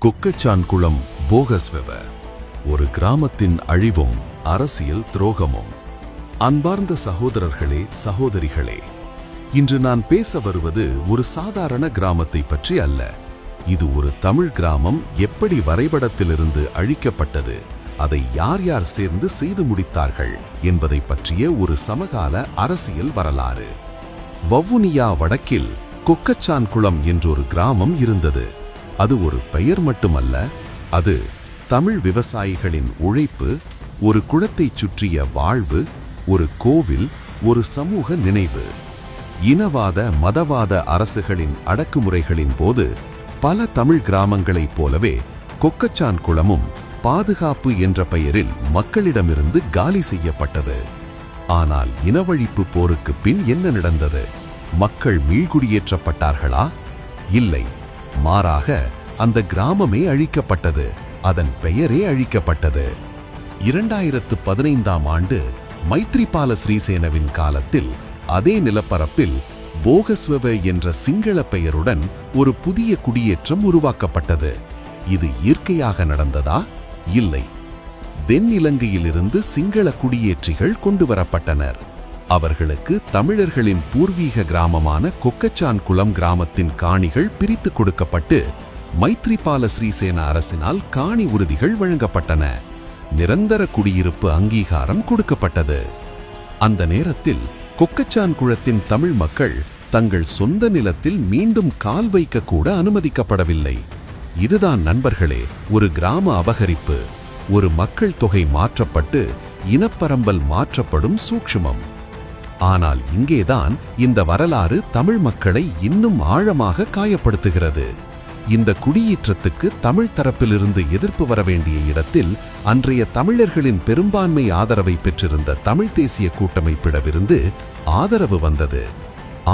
கொக்கச்சான்குளம் போகஸ்வெவ ஒரு கிராமத்தின் அழிவும் அரசியல் துரோகமும். அன்பார்ந்த சகோதரர்களே, சகோதரிகளே, இன்று நான் பேச வருவது ஒரு சாதாரண கிராமத்தை பற்றி அல்ல. இது ஒரு தமிழ் கிராமம் எப்படி வரைபடத்திலிருந்து அழிக்கப்பட்டது, அதை யார் யார் சேர்ந்து செய்து முடித்தார்கள் என்பதை பற்றிய ஒரு சமகால அரசியல் வரலாறு. வவுனியா வடக்கில் கொக்கச்சான்குளம் என்றொரு கிராமம் இருந்தது. அது ஒரு பெயர் மட்டுமல்ல, அது தமிழ் விவசாயிகளின் உழைப்பு, ஒரு குளத்தைச் சுற்றிய வாழ்வு, ஒரு கோவில், ஒரு சமூக நினைவு. இனவாத மதவாத அரசுகளின் அடக்குமுறைகளின் போது பல தமிழ் கிராமங்களைப் போலவே கொக்கச்சான்குளமும் பாதுகாப்பு என்ற பெயரில் மக்களிடமிருந்து காலி செய்யப்பட்டது. ஆனால் இனவழிப்பு போருக்கு பின் என்ன நடந்தது? மக்கள் மீள்குடியேற்றப்பட்டார்களா? இல்லை, மாறாக அந்த கிராமமே அழிக்கப்பட்டது, அதன் பெயரே அழிக்கப்பட்டது. 2015ஆம் ஆண்டு மைத்ரிபால ஸ்ரீசேனவின் காலத்தில் அதே நிலப்பரப்பில் போகஸ்வெவ என்ற சிங்கள பெயருடன் ஒரு புதிய குடியேற்றம் உருவாக்கப்பட்டது. இது இயற்கையாக நடந்ததா? இல்லை. தென்னிலங்கையிலிருந்து சிங்கள குடியேற்றிகள் கொண்டுவரப்பட்டனர். அவர்களுக்கு தமிழர்களின் பூர்வீக கிராமமான கொக்கச்சான்குளம் கிராமத்தின் காணிகள் பிரித்து கொடுக்கப்பட்டு மைத்ரிபால ஸ்ரீசேன அரசினால் காணி உறுதிகள் வழங்கப்பட்டன. நிரந்தர குடியிருப்பு அங்கீகாரம் கொடுக்கப்பட்டது. அந்த நேரத்தில் கொக்கச்சான்குளத்தின் தமிழ் மக்கள் தங்கள் சொந்த நிலத்தில் மீண்டும் கால் வைக்க கூட அனுமதிக்கப்படவில்லை. இதுதான் நண்பர்களே ஒரு கிராம அபகரிப்பு, ஒரு மக்கள் தொகை மாற்றப்பட்டு இனப்பரம்பல் மாற்றப்படும் சூக்ஷ்மம். ஆனால் இங்கேதான் இந்த வரலாறு தமிழ் மக்களை இன்னும் ஆழமாக காயப்படுத்துகிறது. இந்த குடியேற்றத்துக்கு தமிழ் தரப்பிலிருந்து எதிர்ப்பு வரவேண்டிய இடத்தில் அன்றைய தமிழர்களின் பெரும்பான்மை ஆதரவை பெற்றிருந்த தமிழ் தேசிய கூட்டமைப்பிடமிருந்து ஆதரவு வந்தது.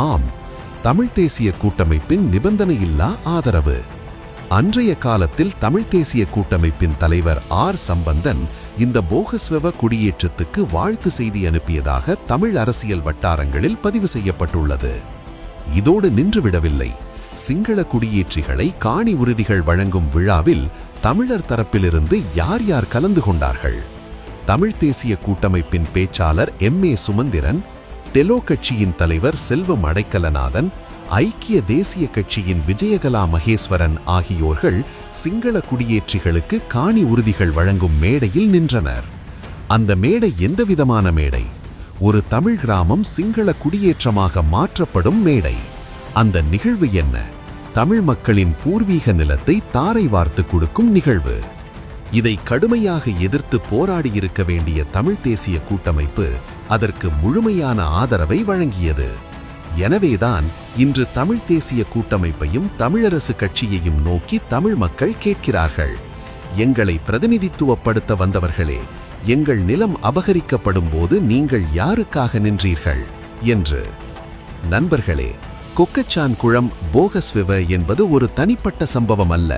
ஆம், தமிழ் தேசிய கூட்டமைப்பின் நிபந்தனையில்லா ஆதரவு. அன்றைய காலத்தில் தமிழ் தேசிய கூட்டமைப்பின் தலைவர் ஆர் சம்பந்தன் இந்த போகஸ்வெவ குடியேற்றத்துக்கு வாழ்த்து செய்தி அனுப்பியதாக தமிழ் அரசியல் வட்டாரங்களில் பதிவு செய்யப்பட்டுள்ளது. இதோடு நின்றுவிடவில்லை. சிங்கள குடியேற்றிகளை காணி உறுதிகள் வழங்கும் விழாவில் தமிழர் தரப்பிலிருந்து யார் யார் கலந்து கொண்டார்கள்? தமிழ் தேசிய கூட்டமைப்பின் பேச்சாளர் எம்.ஏ. சுமந்திரன், டெலோ கட்சியின் தலைவர் செல்வம் அடைக்கலநாதன், ஐக்கிய தேசிய கட்சியின் விஜயகலா மகேஸ்வரன் ஆகியோர்கள் சிங்கள குடியேற்றிகளுக்கு காணி உறுதிகள் வழங்கும் மேடையில் நின்றனர். அந்த மேடை எந்தவிதமான மேடை? ஒரு தமிழ் கிராமம் சிங்கள குடியேற்றமாக மாற்றப்படும் மேடை. அந்த நிகழ்வு என்ன? தமிழ் மக்களின் பூர்வீக நிலத்தை தாரை வார்த்து கொடுக்கும் நிகழ்வு. இதை கடுமையாக எதிர்த்து போராடியிருக்க வேண்டிய தமிழ் தேசிய கூட்டமைப்பு அதற்கு முழுமையான ஆதரவை வழங்கியது. எனவேதான் இன்று தமிழ் தேசிய கூட்டமைப்பையும் தமிழரசு கட்சியையும் நோக்கி தமிழ் மக்கள் கேட்கிறார்கள், எங்களை பிரதிநிதித்துவப்படுத்த வந்தவர்களே, எங்கள் நிலம் அபகரிக்கப்படும் போது நீங்கள் யாருக்காக நின்றீர்கள் என்று. நண்பர்களே, கொக்கச்சான்குளம் போகஸ்வெவ என்பது ஒரு தனிப்பட்ட சம்பவம் அல்ல.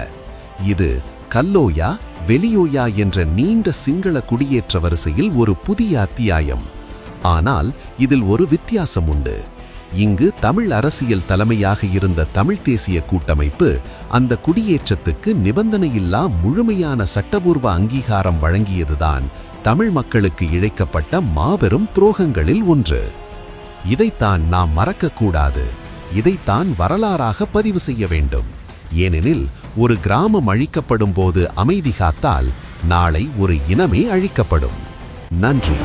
இது கல்லோயா வெளியோயா என்ற நீண்ட சிங்கள குடியேற்ற வரிசையில் ஒரு புதிய அத்தியாயம். ஆனால் இதில் ஒரு வித்தியாசம் உண்டு. இங்கு தமிழ் அரசியல் தலைமையாக இருந்த தமிழ் தேசிய கூட்டமைப்பு அந்த குடியேற்றத்துக்கு நிபந்தனையில்லா முழுமையான சட்டபூர்வ அங்கீகாரம் வழங்கியதுதான் தமிழ் மக்களுக்கு இழைக்கப்பட்ட மாபெரும் துரோகங்களில் ஒன்று. இதைத்தான் நாம் மறக்கக்கூடாது. இதைத்தான் வரலாறாக பதிவு செய்ய வேண்டும். ஏனெனில் ஒரு கிராமம் அழிக்கப்படும் போது அமைதி காத்தால் நாளை ஒரு இனமே அழிக்கப்படும். நன்றி.